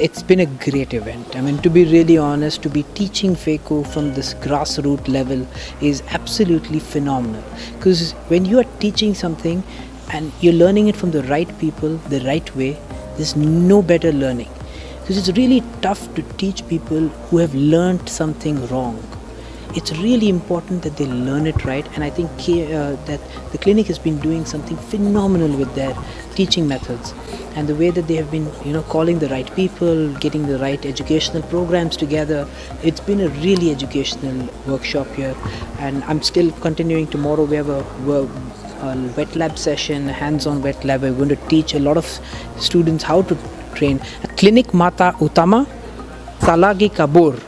it's been a great event. I mean, to be really honest, to be teaching Phaco from this grassroots level is absolutely phenomenal. Because when you are teaching something and you're learning it from the right people, the right way, there's no better learning. Because it's really tough to teach people who have learned something wrong. It's really important that they learn it right, and I think that the clinic has been doing something phenomenal with their teaching methods and the way that they have been, calling the right people, getting the right educational programs together. It's been a really educational workshop here, and I'm still continuing. Tomorrow we have a wet lab session, hands-on wet lab. We're going to teach a lot of students how to train. Clinic Mata Utama Salagi Kabur.